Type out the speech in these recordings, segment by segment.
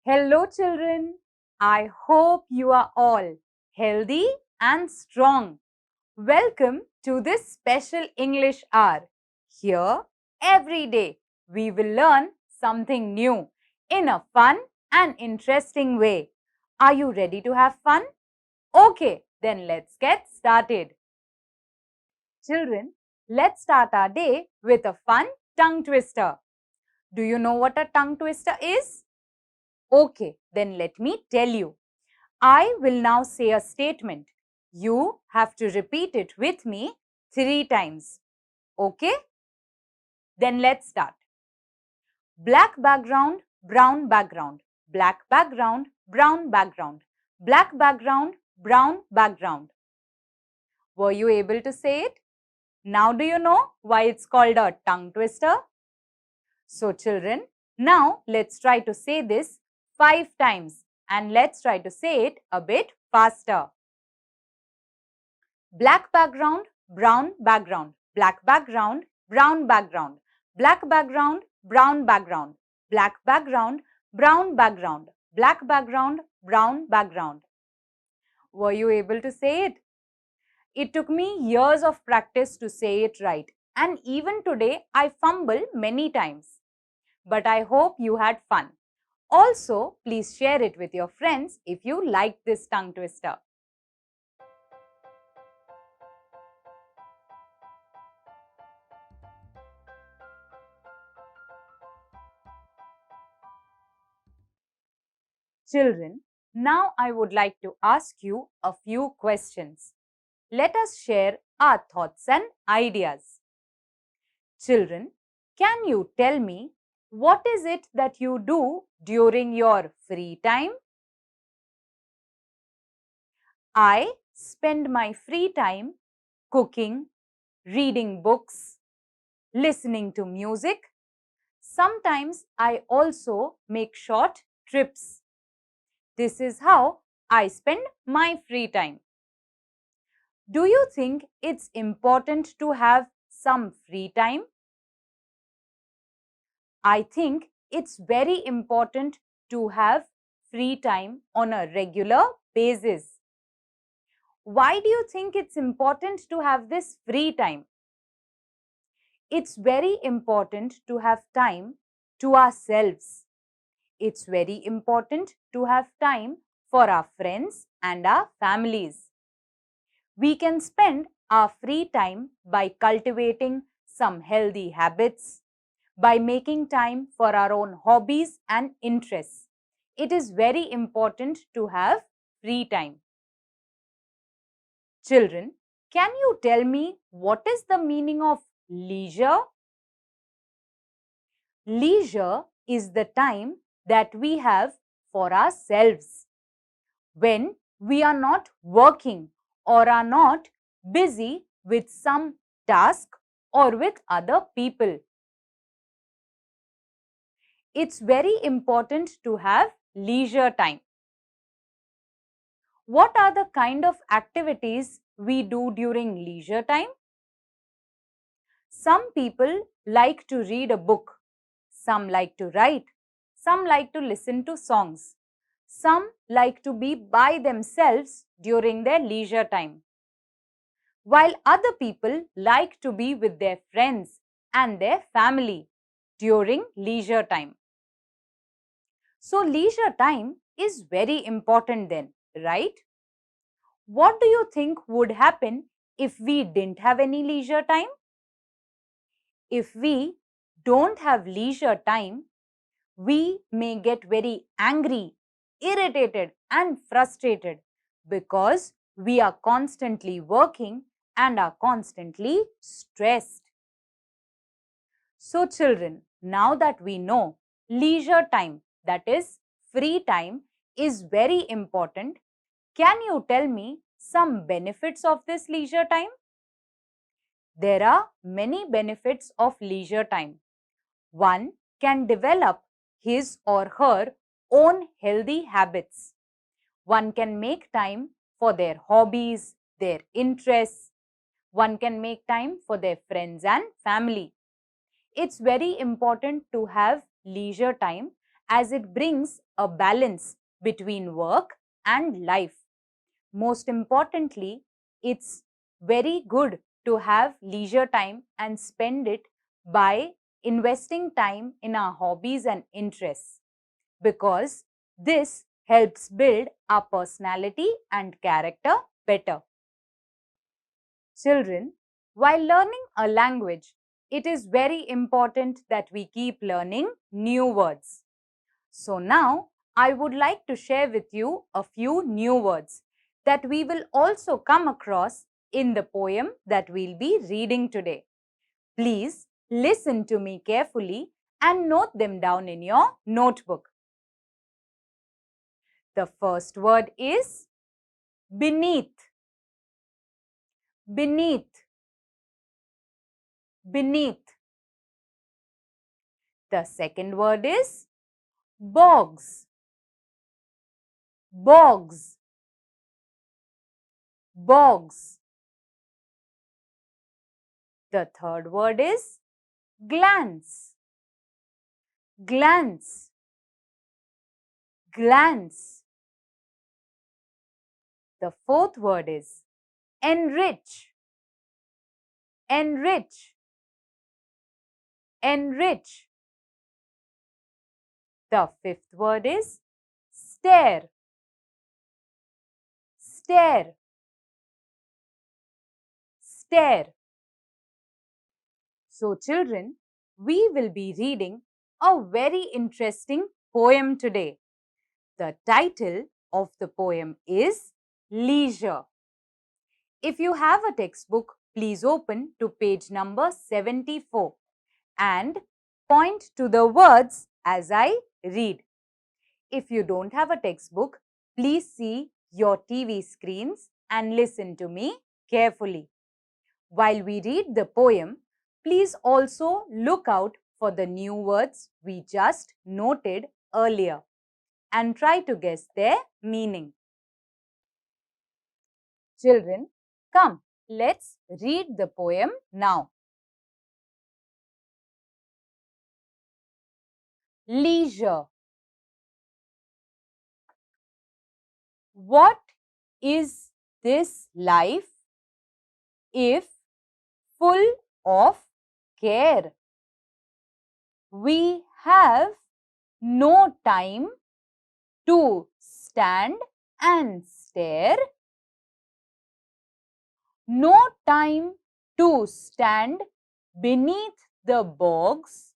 Hello children, I hope you are all healthy and strong. Welcome to this special English hour. Here, every day, we will learn something new in a fun and interesting way. Are you ready to have fun? Okay, then let's get started. Children, let's start our day with a fun tongue twister. Do you know what a tongue twister is? Okay, then let me tell you. I will now say a statement. You have to repeat it with me 3 times. Okay? Then let's start. Black background, brown background. Black background, brown background. Black background, brown background. Were you able to say it? Now do you know why it's called a tongue twister? So children, now let's try to say this 5 times and let's try to say it a bit faster. Black background, brown background. Black background, brown background. Black background, brown background. Black background, brown background. Black background, brown background. Were you able to say it? It took me years of practice to say it right, and even today I fumble many times. But I hope you had fun. Also, please share it with your friends if you like this tongue twister. Children, now I would like to ask you a few questions. Let us share our thoughts and ideas. Children, can you tell me what is it that you do during your free time? I spend my free time cooking, reading books, listening to music. Sometimes I also make short trips. This is how I spend my free time. Do you think it's important to have some free time? I think it's very important to have free time on a regular basis. Why do you think it's important to have this free time? It's very important to have time to ourselves. It's very important to have time for our friends and our families. We can spend our free time by cultivating some healthy habits, by making time for our own hobbies and interests. It is very important to have free time. Children, can you tell me what is the meaning of leisure? Leisure is the time that we have for ourselves. When we are not working or are not busy with some task or with other people. It's very important to have leisure time. What are the kind of activities we do during leisure time? Some people like to read a book. Some like to write. Some like to listen to songs. Some like to be by themselves during their leisure time. While other people like to be with their friends and their family during leisure time. So, leisure time is very important then, right? What do you think would happen if we didn't have any leisure time? If we don't have leisure time, we may get very angry, irritated, and frustrated because we are constantly working and are constantly stressed. So, children, now that we know leisure time, that is free time, is very important, can you tell me some benefits of this leisure time? There are many benefits of leisure time. One can develop his or her own healthy habits. One can make time for their hobbies, their interests. One can make time for their friends and family. It's very important to have leisure time as it brings a balance between work and life. Most importantly, it's very good to have leisure time and spend it by investing time in our hobbies and interests, because this helps build our personality and character better. Children, while learning a language, it is very important that we keep learning new words. So now I would like to share with you a few new words that we will also come across in the poem that we'll be reading today. Please listen to me carefully and note them down in your notebook. The first word is beneath. Beneath. Beneath. The second word is bogs. Bogs. Bogs. The third word is glance. Glance. Glance. The fourth word is enrich. Enrich. Enrich. The fifth word is stare. Stare. Stare. So, children, we will be reading a very interesting poem today. The title of the poem is Leisure. If you have a textbook, please open to page number 74 and point to the words as I read. If you don't have a textbook, please see your TV screens and listen to me carefully. While we read the poem, please also look out for the new words we just noted earlier and try to guess their meaning. Children, come, let's read the poem now. Leisure. What is this life if full of care? We have no time to stand and stare. No time to stand beneath the bogs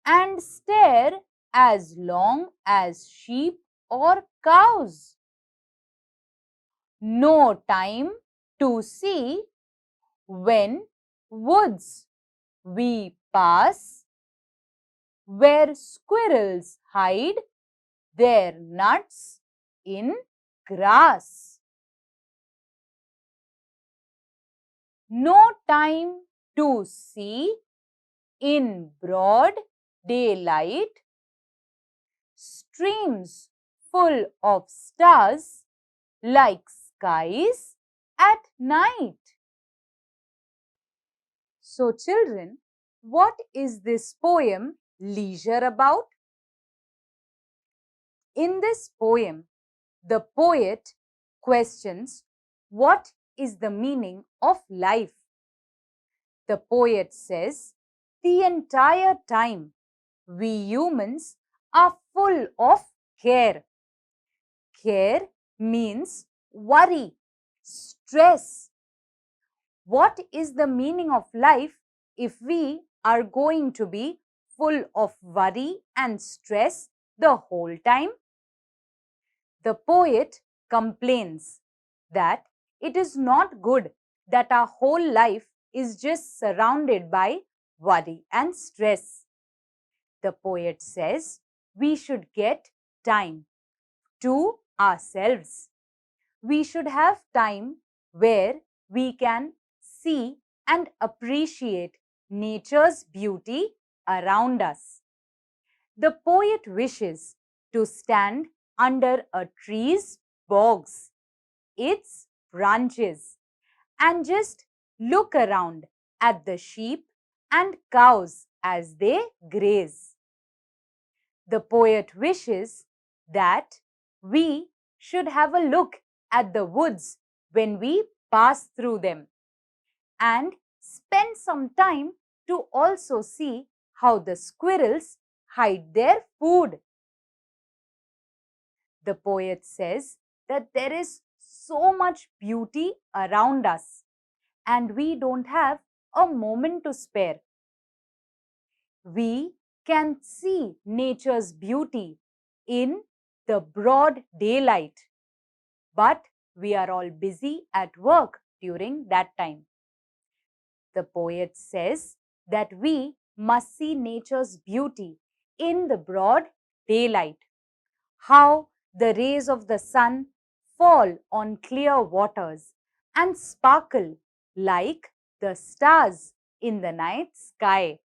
and stare as long as sheep or cows. No time to see when woods we pass, where squirrels hide their nuts in grass. No time to see in broad daylight streams full of stars like skies at night. So, children, what is this poem Leisure about? In this poem, the poet questions what is the meaning of life. The poet says, the entire time we humans are full of care. Care means worry, stress, What is the meaning of life if we are going to be full of worry and stress the whole time? The poet complains that it is not good that our whole life is just surrounded by worry and stress. The poet says we should get time to ourselves. We should have time where we can see and appreciate nature's beauty around us. The poet wishes to stand under a tree's bogs, its branches, and just look around at the sheep and cows as they graze. The poet wishes that we should have a look at the woods when we pass through them and spend some time to also see how the squirrels hide their food. The poet says that there is so much beauty around us and we don't have a moment to spare. We can see nature's beauty in the broad daylight, but we are all busy at work during that time. The poet says that we must see nature's beauty in the broad daylight. How the rays of the sun fall on clear waters and sparkle like the stars in the night sky.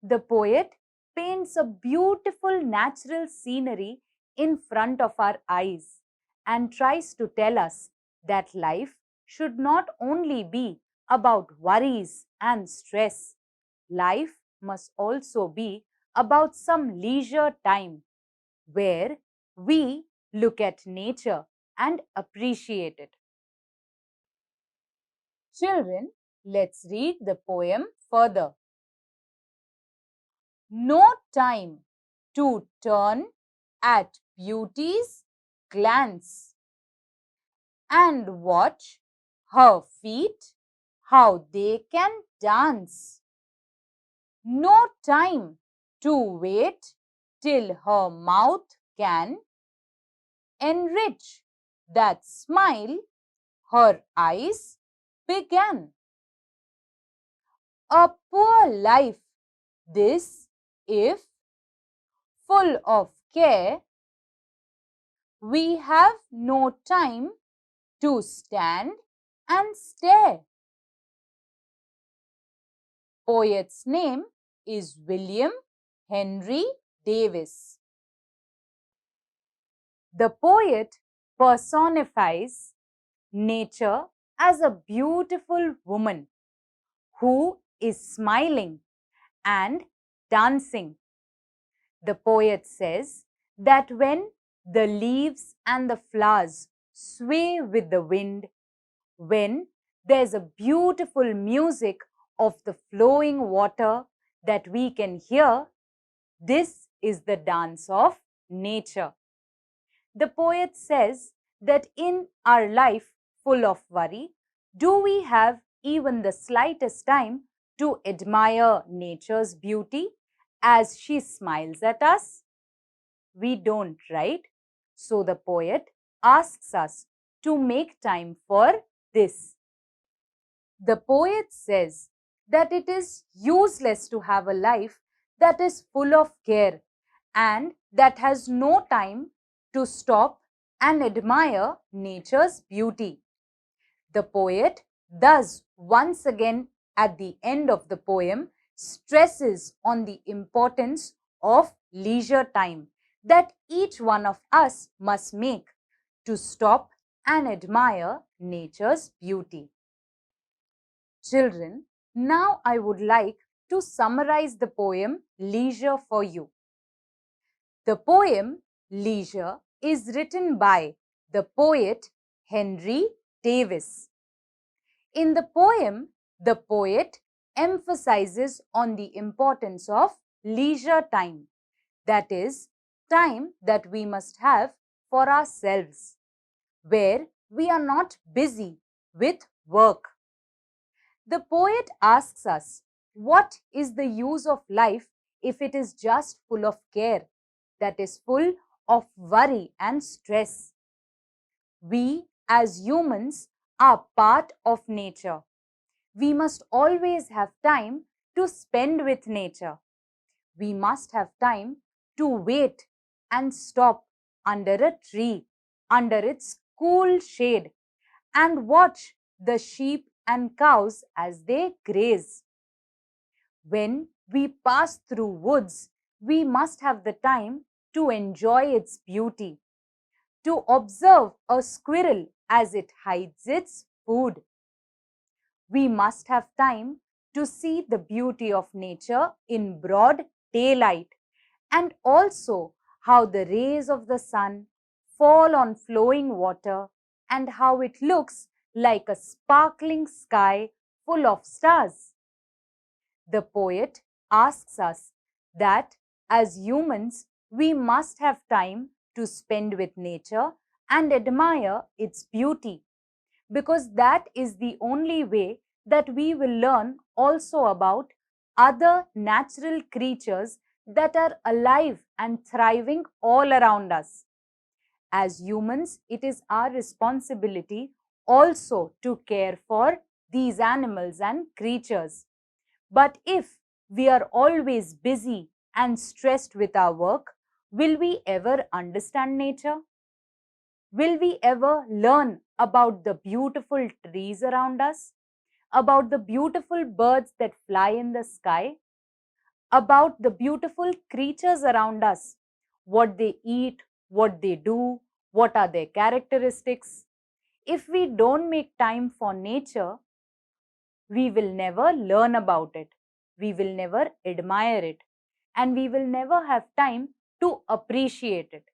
The poet paints a beautiful natural scenery in front of our eyes and tries to tell us that life should not only be about worries and stress. Life must also be about some leisure time where we look at nature and appreciate it. Children, let's read the poem further. No time to turn at beauty's glance and watch her feet, how they can dance. No time to wait till her mouth can enrich that smile her eyes began. A poor life this, if full of care, we have no time to stand and stare. Poet's name is William Henry Davis. The poet personifies nature as a beautiful woman who is smiling and dancing. The poet says that when the leaves and the flowers sway with the wind, when there's a beautiful music of the flowing water that we can hear, this is the dance of nature. The poet says that in our life full of worry, do we have even the slightest time to admire nature's beauty as she smiles at us? We don't, right? So the poet asks us to make time for this. The poet says that it is useless to have a life that is full of care and that has no time to stop and admire nature's beauty. The poet thus once again at the end of the poem stresses on the importance of leisure time that each one of us must make to stop and admire nature's beauty. Children, now I would like to summarize the poem Leisure for you. The poem Leisure is written by the poet Henry Davis. In the poem, the poet emphasizes on the importance of leisure time, that is, time that we must have for ourselves, where we are not busy with work. The poet asks us, what is the use of life if it is just full of care, that is full of worry and stress? We as humans are part of nature. We must always have time to spend with nature. We must have time to wait and stop under a tree, under its cool shade, and watch the sheep and cows as they graze. When we pass through woods, we must have the time to enjoy its beauty, to observe a squirrel as it hides its food. We must have time to see the beauty of nature in broad daylight, and also how the rays of the sun fall on flowing water and how it looks like a sparkling sky full of stars. The poet asks us that as humans, we must have time to spend with nature and admire its beauty, because that is the only way that we will learn also about other natural creatures that are alive and thriving all around us. As humans, it is our responsibility also to care for these animals and creatures. But if we are always busy and stressed with our work, will we ever understand nature? Will we ever learn about the beautiful trees around us, about the beautiful birds that fly in the sky, about the beautiful creatures around us, what they eat, what they do, what are their characteristics? If we don't make time for nature, we will never learn about it, we will never admire it, and we will never have time to appreciate it.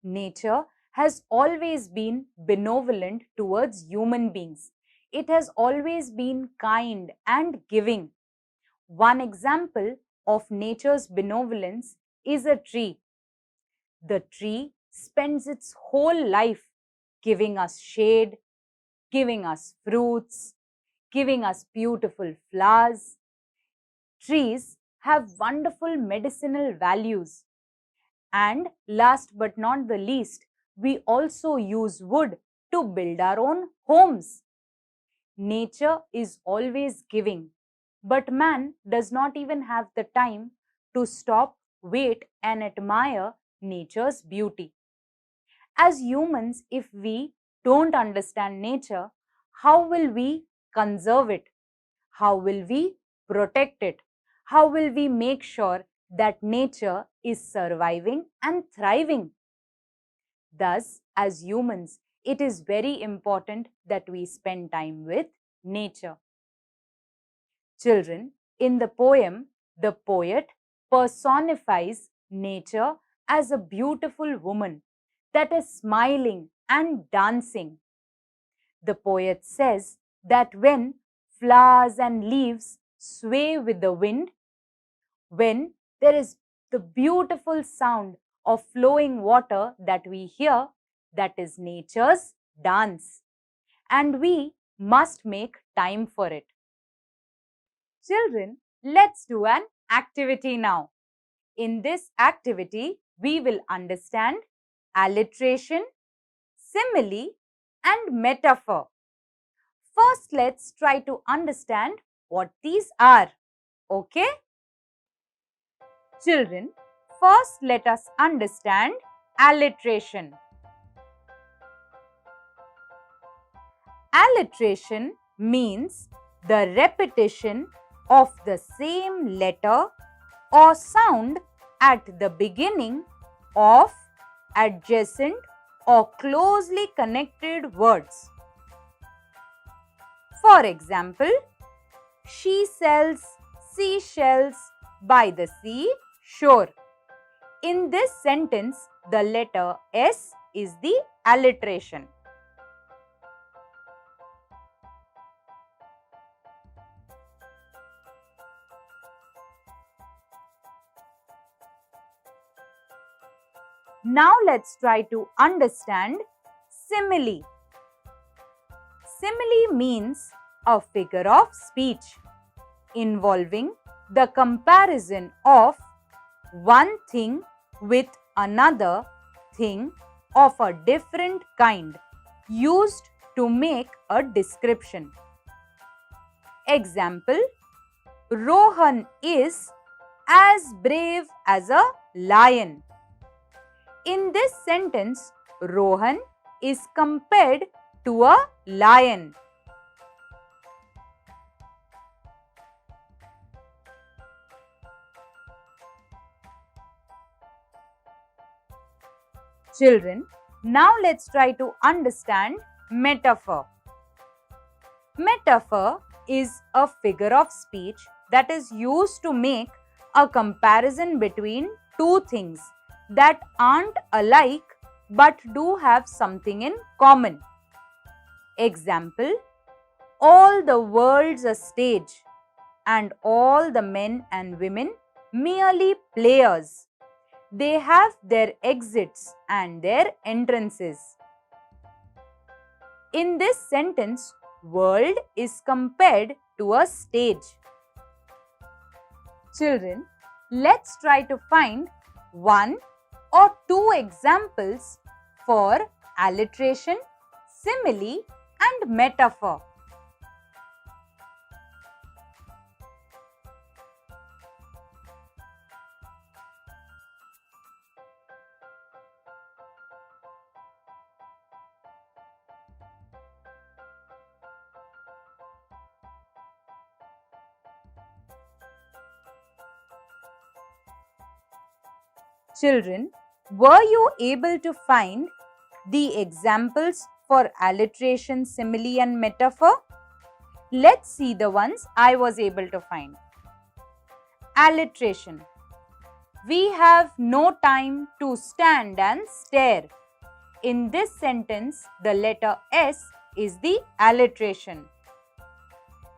Nature has always been benevolent towards human beings. It has always been kind and giving. One example of nature's benevolence is a tree. The tree spends its whole life giving us shade, giving us fruits, giving us beautiful flowers. Trees have wonderful medicinal values. And last but not the least, we also use wood to build our own homes. Nature is always giving, but man does not even have the time to stop, wait, and admire nature's beauty. As humans, if we don't understand nature, how will we conserve it? How will we protect it? How will we make sure that nature is surviving and thriving? Thus, as humans, it is very important that we spend time with nature. Children, in the poem, the poet personifies nature as a beautiful woman that is smiling and dancing. The poet says that when flowers and leaves sway with the wind, when there is the beautiful sound of flowing water that we hear, that is nature's dance. And we must make time for it. Children, let's do an activity now. In this activity, we will understand alliteration, simile, and metaphor. First, let's try to understand what these are. Okay? Children, first let us understand alliteration. Alliteration means the repetition of the same letter or sound at the beginning of adjacent or closely connected words. For example, she sells seashells by the sea shore. In this sentence, the letter S is the alliteration. Now let's try to understand simile. Simile means a figure of speech involving the comparison of one thing with another thing of a different kind used to make a description. Example: Rohan is as brave as a lion. In this sentence, Rohan is compared to a lion. Children, now let's try to understand metaphor. Metaphor is a figure of speech that is used to make a comparison between two things that aren't alike but do have something in common. Example: all the world's a stage and all the men and women merely players. They have their exits and their entrances. In this sentence, world is compared to a stage. Children, let's try to find one or two examples for alliteration, simile, and metaphor. Children, were you able to find the examples for alliteration, simile, and metaphor? Let's see the ones I was able to find. Alliteration: we have no time to stand and stare. In this sentence, the letter S is the alliteration.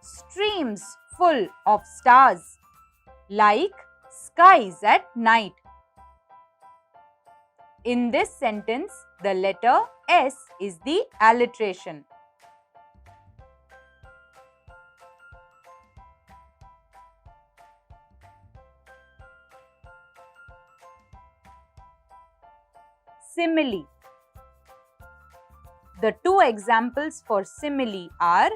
Streams full of stars, like skies at night. In this sentence, the letter S is the alliteration. Simile. The two examples for simile are: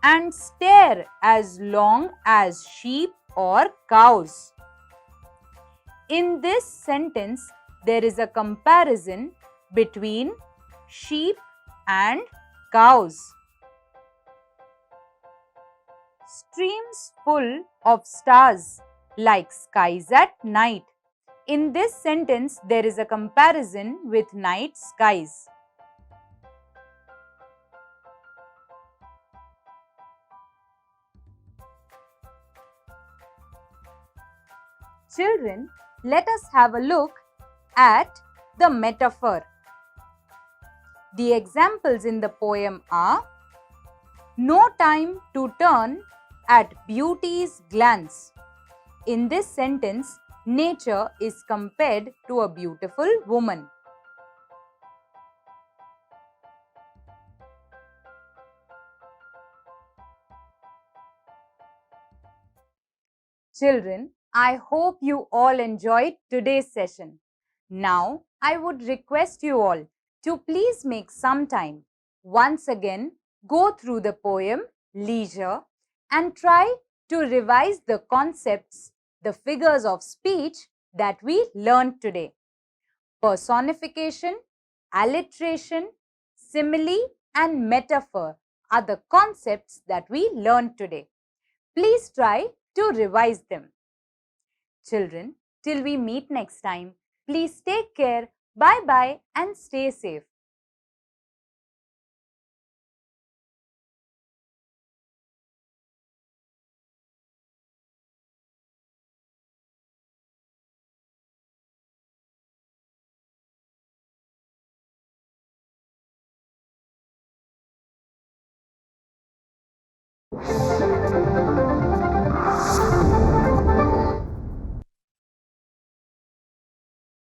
and stare as long as sheep or cows. In this sentence, there is a comparison between sheep and cows. Streams full of stars, like skies at night. In this sentence, there is a comparison with night skies. Children, let us have a look at the metaphor. The examples in the poem are: no time to turn at beauty's glance. In this sentence, nature is compared to a beautiful woman. Children, I hope you all enjoyed today's session. Now, I would request you all to please make some time. Once again, go through the poem leisure and try to revise the concepts, the figures of speech that we learned today. Personification, alliteration, simile, and metaphor are the concepts that we learned today. Please try to revise them. Children, till we meet next time, please take care, bye-bye, and stay safe.